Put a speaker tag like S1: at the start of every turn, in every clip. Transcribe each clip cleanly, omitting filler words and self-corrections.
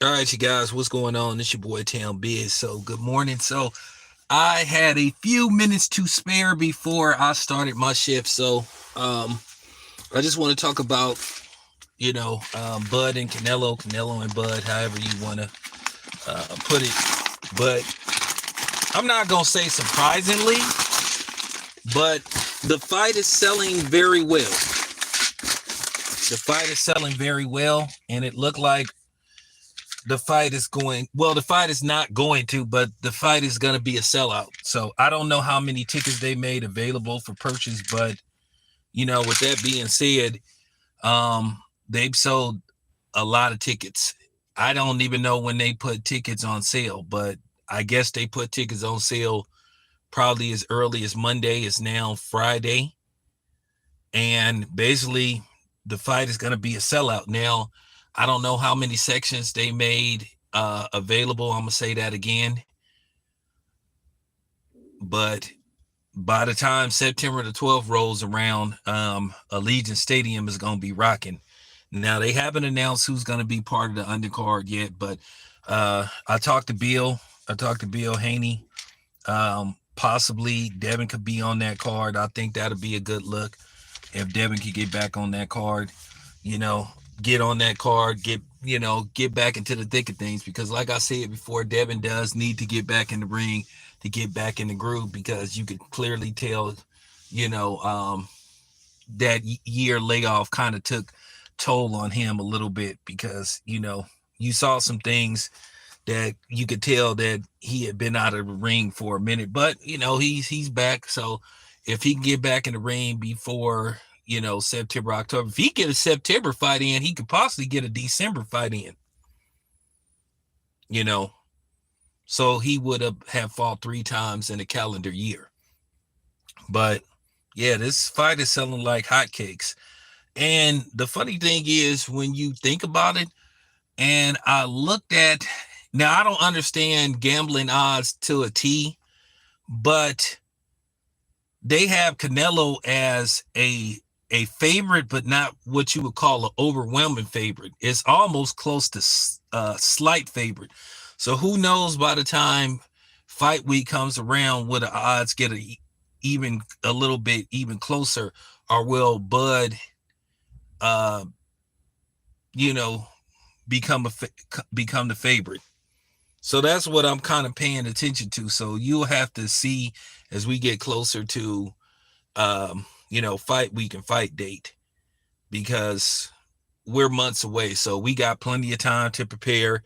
S1: All right, you guys, what's going on? It's your boy Town Biz. So, good morning. So, I had a few minutes to spare before I started my shift. So, um, I just want to talk about, Bud and Canelo and Bud, however you want to put it. But I'm not going to say surprisingly, but the fight is selling very well. The fight is selling very well, and it looked like the fight is going well. The fight is not going to, but the fight is going to be a sellout. So I don't know how many tickets they made available for purchase, but with that being said, they've sold a lot of tickets. I don't even know when they put tickets on sale, but I guess they put tickets on sale probably as early as Monday. It's now Friday, and basically the fight is going to be a sellout. Now, I don't know how many sections they made available. I'm going to say that again. But by the time September the 12th rolls around, Allegiant Stadium is going to be rocking. Now, they haven't announced who's going to be part of the undercard yet, but I talked to Bill. Haney. Possibly Devin could be on that card. I think that'll be a good look if Devin could get back on that card. Get on that card, get back into the thick of things, because like I said before, Devin does need to get back in the ring, to get back in the groove, because you could clearly tell, that year layoff kind of took toll on him a little bit, because, you saw some things that you could tell that he had been out of the ring for a minute, but he's back. So if he can get back in the ring before September, October. If he get a September fight in, he could possibly get a December fight in. So he would have fought 3 times in a calendar year. But yeah, this fight is selling like hotcakes. And the funny thing is, when you think about it, and I looked at, now I don't understand gambling odds to a T, but they have Canelo as a favorite, but not what you would call an overwhelming favorite. It's almost close to slight favorite. So who knows, by the time fight week comes around, will the odds get even a little bit even closer, or will Bud, become the favorite? So that's what I'm kind of paying attention to. So you'll have to see as we get closer to fight week and fight date, because we're months away. So we got plenty of time to prepare.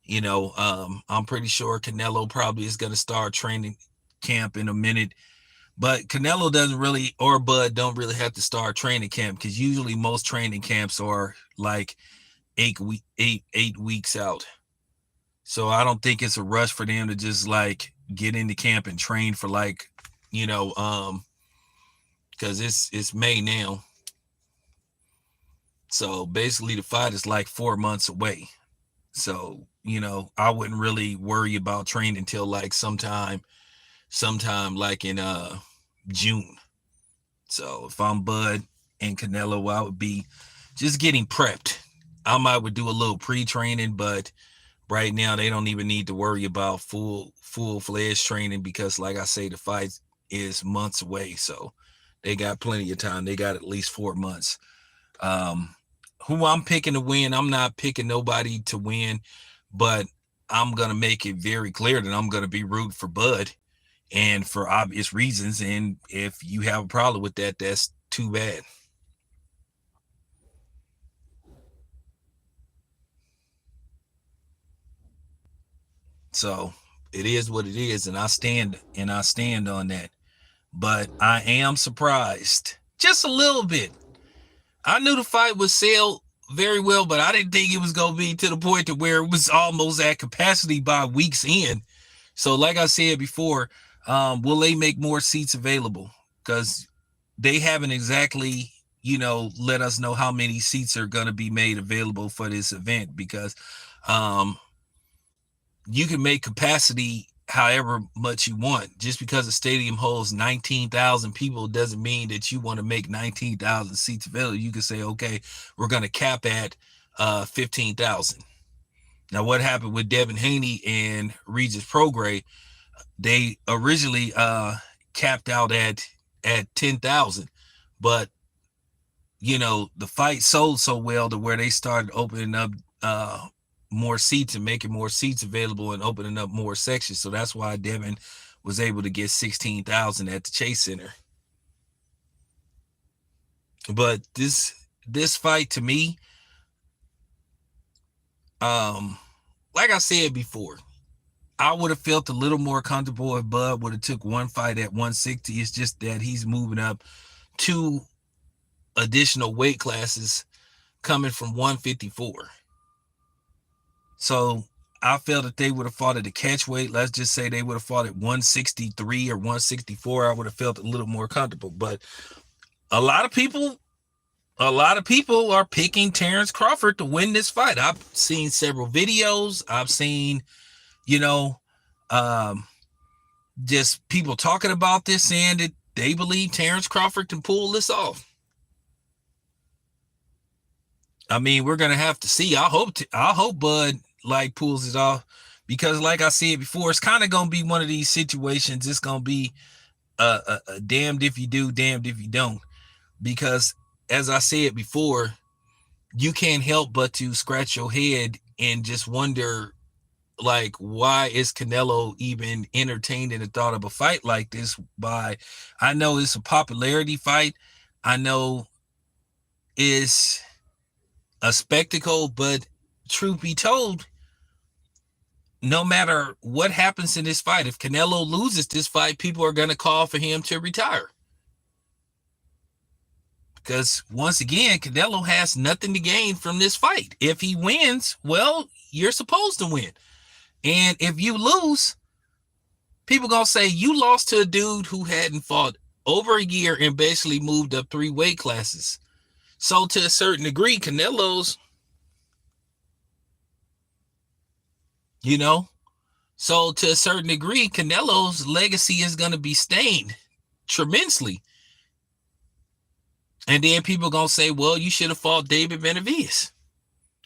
S1: I'm pretty sure Canelo probably is going to start training camp in a minute, but Canelo doesn't really, or Bud don't really have to start training camp, because usually most training camps are like 8 weeks out. So I don't think it's a rush for them to just like get into camp and train for because it's May now. So basically the fight is like 4 months away. So, I wouldn't really worry about training until like sometime like in June. So if I'm Bud and Canelo, I would be just getting prepped. I might would do a little pre-training, but right now they don't even need to worry about full-fledged training, because like I say, the fight is months away. So they got plenty of time. They got at least 4 months. Who I'm picking to win, I'm not picking nobody to win, but I'm going to make it very clear that I'm going to be rooting for Bud, and for obvious reasons. And if you have a problem with that, that's too bad. So it is what it is, and I stand on that. But I am surprised just a little bit. I knew the fight would sell very well, but I didn't think it was going to be to the point to where it was almost at capacity by week's end. So like I said before, will they make more seats available? Because they haven't exactly, let us know how many seats are going to be made available for this event, because you can make capacity however much you want. Just because a stadium holds 19,000 people doesn't mean that you want to make 19,000 seats available. You can say, okay, we're going to cap at 15,000. Now, what happened with Devin Haney and Regis Prograis? They originally capped out at 10,000, but the fight sold so well to where they started opening up more seats and making more seats available and opening up more sections. So that's why Devin was able to get 16,000 at the Chase Center. But this fight to me, like I said before, I would have felt a little more comfortable if Bud would have took one fight at 160. It's just that he's moving up 2 additional weight classes coming from 154. So I felt that they would have fought at the catch weight. Let's just say they would have fought at 163 or 164. I would have felt a little more comfortable. But a lot of people are picking Terrence Crawford to win this fight. I've seen several videos. I've seen, just people talking about this, saying that they believe Terrence Crawford can pull this off. I mean, we're gonna have to see. I hope Bud pulls it off, because like I said before, it's kind of gonna be one of these situations. It's gonna be a damned if you do, damned if you don't, because as I said before, you can't help but to scratch your head and just wonder, why is Canelo even entertaining the thought of a fight like this? I know it's a popularity fight. I know it's a spectacle, but truth be told, no matter what happens in this fight, if Canelo loses this fight, people are going to call for him to retire. Because once again, Canelo has nothing to gain from this fight. If he wins, well, you're supposed to win. And if you lose, people going to say you lost to a dude who hadn't fought over a year and basically moved up 3 weight classes. So to a certain degree, Canelo's, so to a certain degree, Canelo's legacy is going to be stained tremendously. And then people going to say, well, you should have fought David Benavidez.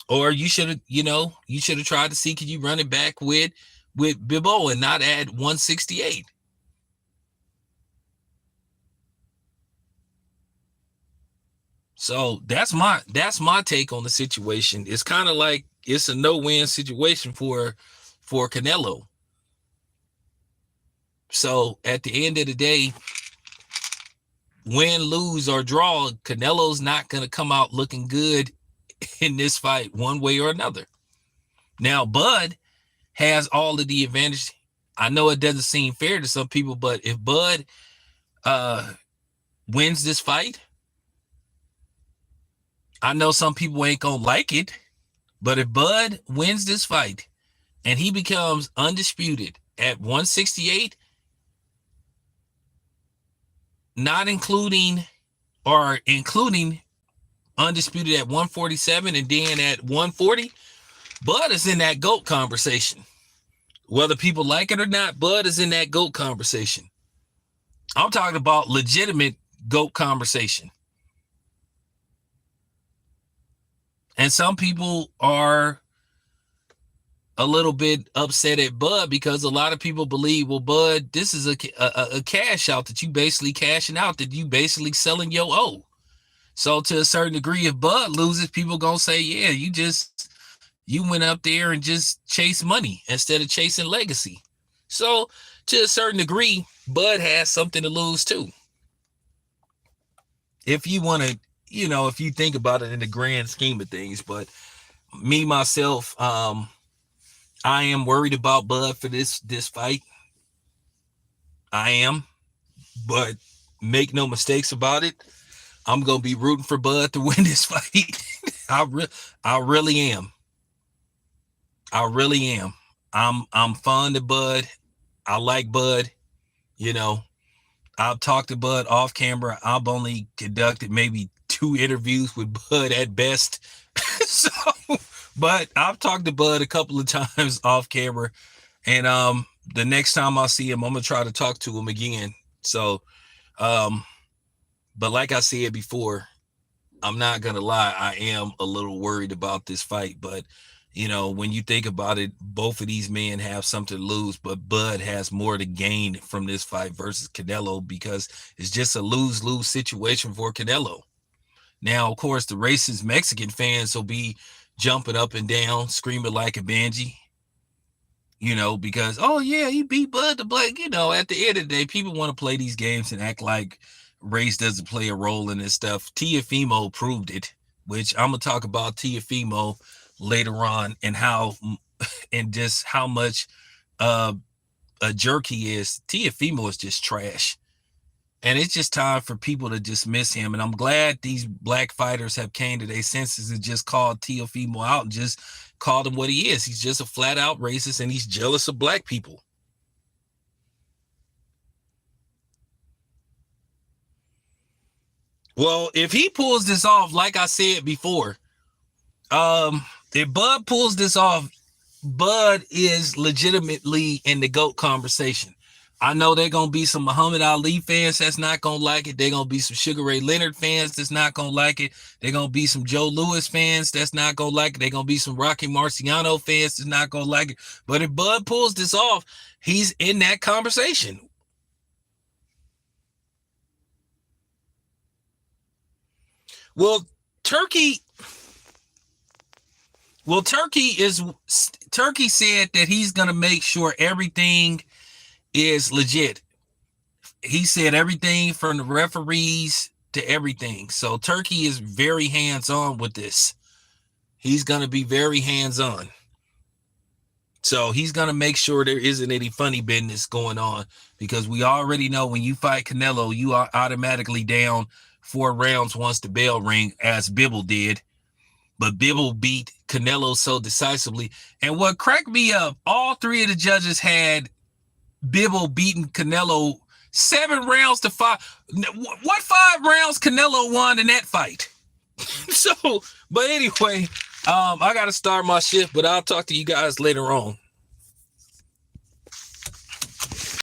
S1: Or you should have tried to see, could you run it back with Bibo and not add 168. So that's my take on the situation. It's kind of like it's a no-win situation for Canelo. So at the end of the day, win, lose, or draw, Canelo's not going to come out looking good in this fight one way or another. Now, Bud has all of the advantage. I know it doesn't seem fair to some people, but if Bud wins this fight, I know some people ain't gonna like it, but if Bud wins this fight and he becomes undisputed at 168, not including or including undisputed at 147 and then at 140, Bud is in that GOAT conversation. Whether people like it or not, Bud is in that GOAT conversation. I'm talking about legitimate GOAT conversation. And some people are a little bit upset at Bud because a lot of people believe, well, Bud, this is a cash out that you basically cashing out, that you basically selling your O. So to a certain degree, if Bud loses, people going to say, yeah, you went up there and just chased money instead of chasing legacy. So to a certain degree, Bud has something to lose too. If you want to, if you think about it in the grand scheme of things. But me, myself, I am worried about Bud for this fight. I am. But make no mistakes about it, I'm going to be rooting for Bud to win this fight. I really am. I really am. I'm fond of Bud. I like Bud. I've talked to Bud off camera. I've only conducted maybe 2 interviews with Bud at best. But I've talked to Bud a couple of times off camera. And the next time I see him, I'm going to try to talk to him again. So, but like I said before, I'm not going to lie. I am a little worried about this fight. But, You know, when you think about it, both of these men have something to lose, but Bud has more to gain from this fight versus Canelo because it's just a lose-lose situation for Canelo. Now, of course, the racist Mexican fans will be jumping up and down, screaming like a banshee, you know, because, oh, yeah, he beat Bud the Black. You know, at the end of the day, people want to play these games and act like race doesn't play a role in this stuff. Tiafimo proved it, which I'm going to talk about Tiafimo later on and how and just how much a jerk he is. Tiafimo is just trash. And it's just time for people to dismiss him. And I'm glad these black fighters have came to their senses and just called Teofimo out and just called him what he is. He's just a flat out racist and he's jealous of black people. Well, if he pulls this off, like I said before, if Bud pulls this off, Bud is legitimately in the GOAT conversation. I know they're going to be some Muhammad Ali fans that's not going to like it. They're going to be some Sugar Ray Leonard fans that's not going to like it. They're going to be some Joe Louis fans that's not going to like it. They're going to be some Rocky Marciano fans that's not going to like it. But if Bud pulls this off, he's in that conversation. Well, Turkey Well, Turkey said that he's going to make sure everything is legit. He said everything from the referees to everything. So Turkey is very hands-on with this. He's going to be very hands-on. So he's going to make sure there isn't any funny business going on because we already know when you fight Canelo, you are automatically down 4 rounds once the bell ring, as Bibble did. But Bibble beat Canelo so decisively. And what cracked me up, all 3 of the judges had Bibble beating Canelo 7 rounds to 5. What 5 rounds Canelo won in that fight? So, but anyway, I got to start my shift, but I'll talk to you guys later on.